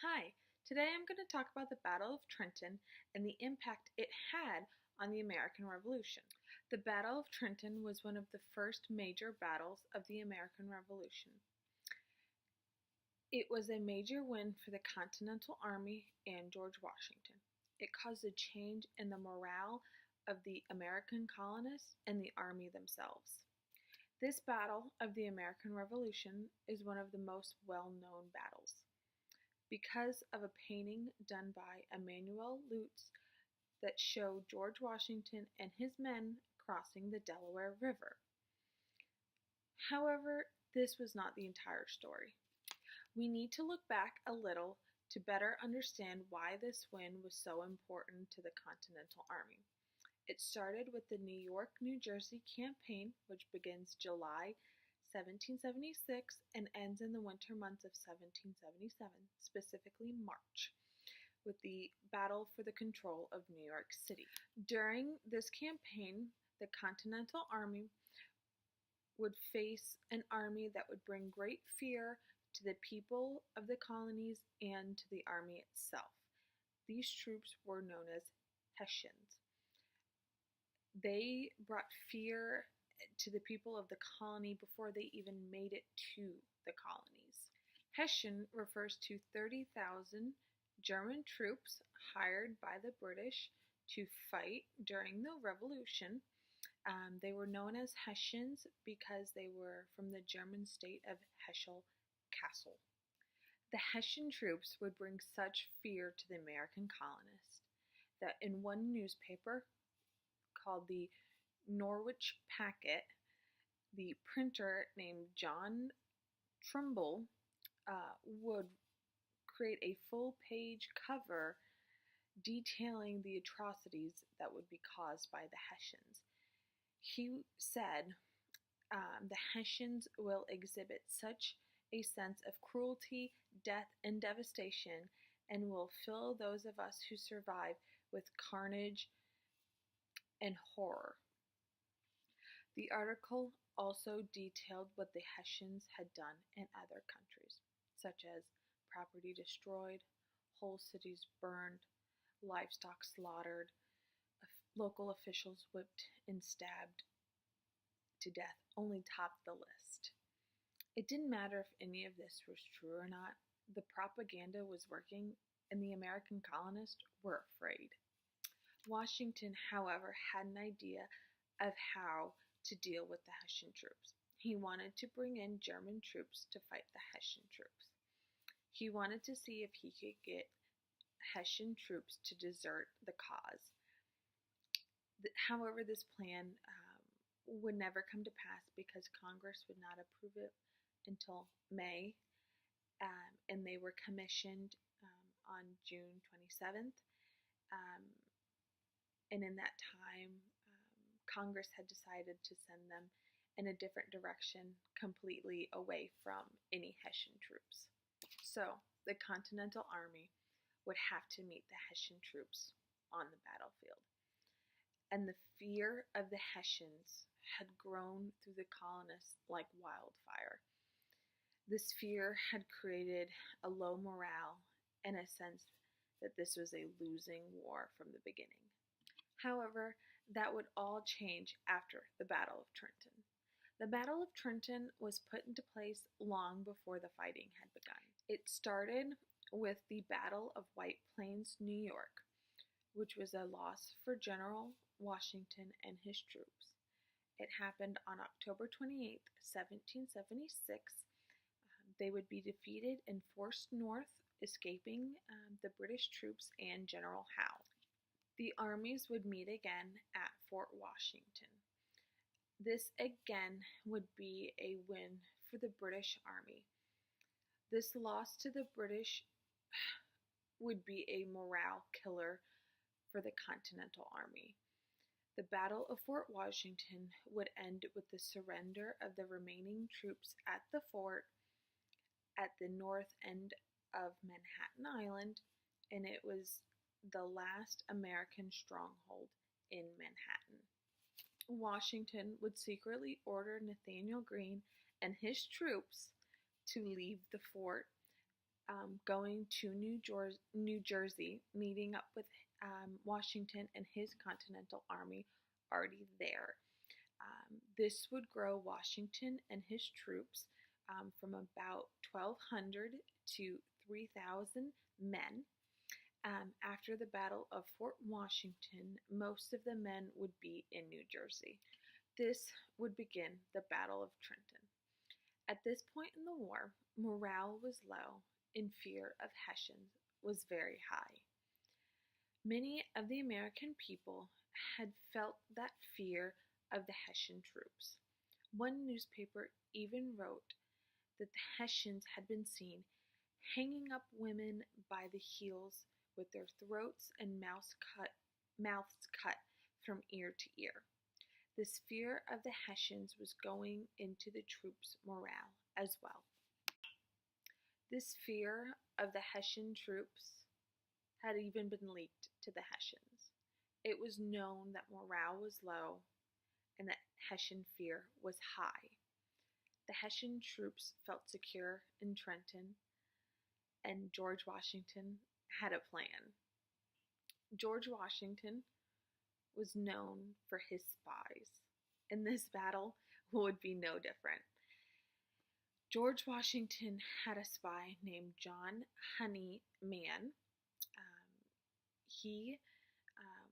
Hi, today I'm going to talk about the Battle of Trenton and the impact it had on the American Revolution. The Battle of Trenton was one of the first major battles of the American Revolution. It was a major win for the Continental Army and George Washington. It caused a change in the morale of the American colonists and the army themselves. This battle of the American Revolution is one of the most well-known battles because of a painting done by Emmanuel Lutz that showed George Washington and his men crossing the Delaware River. However, this was not the entire story. We need to look back a little to better understand why this win was so important to the Continental Army. It started with the New York-New Jersey campaign, which begins July 1776 and ends in the winter months of 1777, specifically March, with the battle for the control of New York City. During this campaign, the Continental Army would face an army that would bring great fear to the people of the colonies and to the army itself. These troops were known as Hessians. They brought fear to the people of the colony before they even made it to the colonies. Hessian refers to 30,000 German troops hired by the British to fight during the Revolution. They were known as Hessians because they were from the German state of Hesse-Kassel. The Hessian troops would bring such fear to the American colonists that in one newspaper called the Norwich Packet, the printer named John Trumbull would create a full-page cover detailing the atrocities that would be caused by the Hessians. He said, the Hessians will exhibit such a sense of cruelty, death, and devastation, and will fill those of us who survive with carnage and horror. The article also detailed what the Hessians had done in other countries, such as property destroyed, whole cities burned, livestock slaughtered, local officials whipped and stabbed to death, only topped the list. It didn't matter if any of this was true or not. The propaganda was working, and the American colonists were afraid. Washington, however, had an idea of how to deal with the Hessian troops. He wanted to bring in German troops to fight the Hessian troops. He wanted to see if he could get Hessian troops to desert the cause. However, this plan would never come to pass because Congress would not approve it until May, and they were commissioned on June 27th. And in that time, Congress had decided to send them in a different direction, completely away from any Hessian troops. So the Continental Army would have to meet the Hessian troops on the battlefield. And the fear of the Hessians had grown through the colonists like wildfire. This fear had created a low morale and a sense that this was a losing war from the beginning. However, that would all change after the Battle of Trenton. The Battle of Trenton was put into place long before the fighting had begun. It started with the Battle of White Plains, New York, which was a loss for General Washington and his troops. It happened on October 28, 1776. They would be defeated and forced north, escaping the British troops and General Howe. The armies would meet again at Fort Washington. This again would be a win for the British Army. This loss to the British would be a morale killer for the Continental Army. The Battle of Fort Washington would end with the surrender of the remaining troops at the fort at the north end of Manhattan Island, and it was the last American stronghold in Manhattan. Washington would secretly order Nathanael Greene and his troops to leave the fort going to New Jersey, meeting up with Washington and his Continental Army already there. This would grow Washington and his troops from about 1,200 to 3,000 men. After the Battle of Fort Washington, most of the men would be in New Jersey. This would begin the Battle of Trenton. At this point in the war, morale was low and fear of Hessians was very high. Many of the American people had felt that fear of the Hessian troops. One newspaper even wrote that the Hessians had been seen hanging up women by the heels with their throats and mouths cut from ear to ear. This fear of the Hessians was going into the troops' morale as well. This fear of the Hessian troops had even been leaked to the Hessians. It was known that morale was low and that Hessian fear was high. The Hessian troops felt secure in Trenton, and George Washington had a plan. George Washington was known for his spies, and this battle would be no different. George Washington had a spy named John Honeyman. He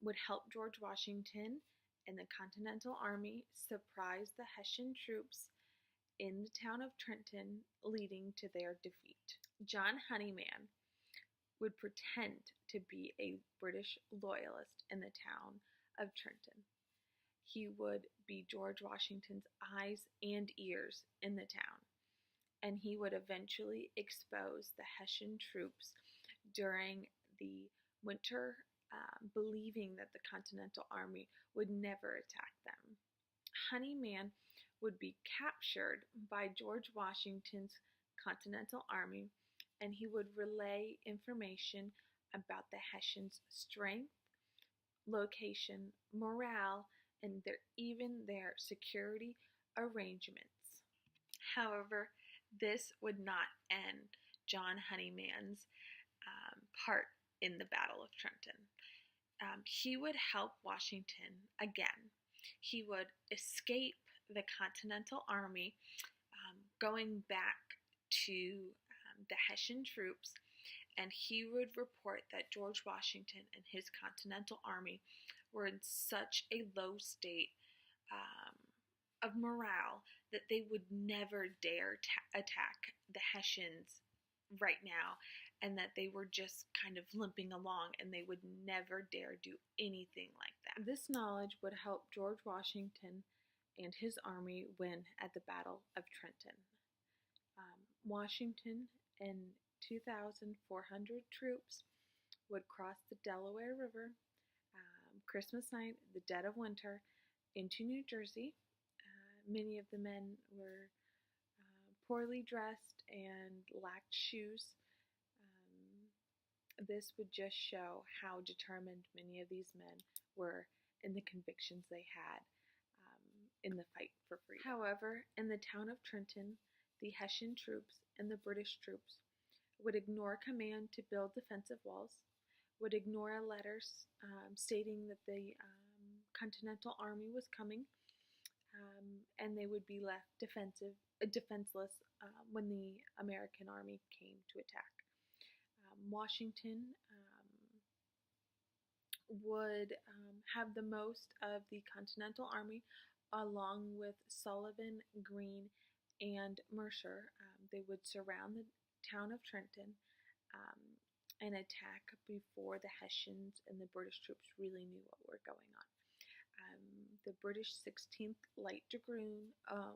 would help George Washington and the Continental Army surprise the Hessian troops in the town of Trenton, leading to their defeat. John Honeyman would pretend to be a British loyalist in the town of Trenton. He would be George Washington's eyes and ears in the town, and he would eventually expose the Hessian troops during the winter, believing that the Continental Army would never attack them. Honeyman would be captured by George Washington's Continental Army, and he would relay information about the Hessians' strength, location, morale, and even their security arrangements. However, this would not end John Honeyman's part in the Battle of Trenton. He would help Washington again. He would escape the Continental Army, going back to the Hessian troops, and he would report that George Washington and his Continental Army were in such a low state of morale that they would never dare attack the Hessians right now, and that they were just kind of limping along and they would never dare do anything like that. This knowledge would help George Washington and his army win at the Battle of Trenton. Washington and 2,400 troops would cross the Delaware River Christmas night, the dead of winter, into New Jersey. Many of the men were poorly dressed and lacked shoes. This would just show how determined many of these men were in the convictions they had in the fight for freedom. However, in the town of Trenton, the Hessian troops and the British troops would ignore command to build defensive walls, would ignore letters stating that the Continental Army was coming, and they would be left defenseless when the American army came to attack. Washington would have the most of the Continental Army, along with Sullivan, Greene, and Mercer. They would surround the town of Trenton and attack before the Hessians and the British troops really knew what were going on. The British 16th Light Dragoon,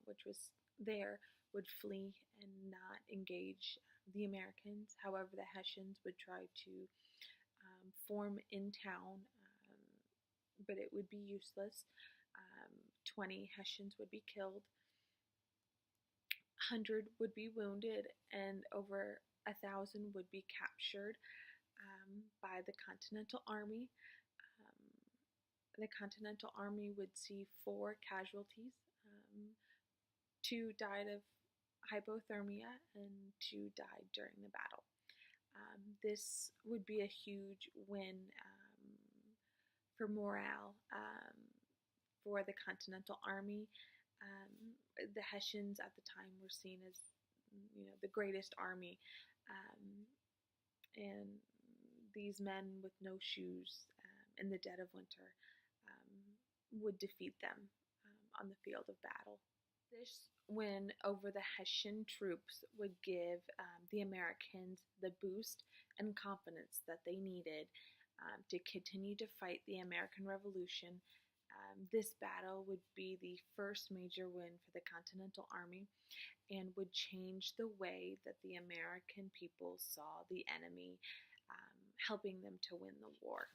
which was there, would flee and not engage the Americans. However, the Hessians would try to form in town, but it would be useless. 20 Hessians would be killed, 100 would be wounded, and over 1,000 would be captured by the Continental Army. The Continental Army would see 4 casualties. 2 died of hypothermia and 2 died during the battle. This would be a huge win for morale for the Continental Army. The Hessians at the time were seen as, the greatest army, um, and these men with no shoes in the dead of winter would defeat them on the field of battle. This win over the Hessian troops would give the Americans the boost and confidence that they needed to continue to fight the American Revolution. This battle would be the first major win for the Continental Army and would change the way that the American people saw the enemy, helping them to win the war.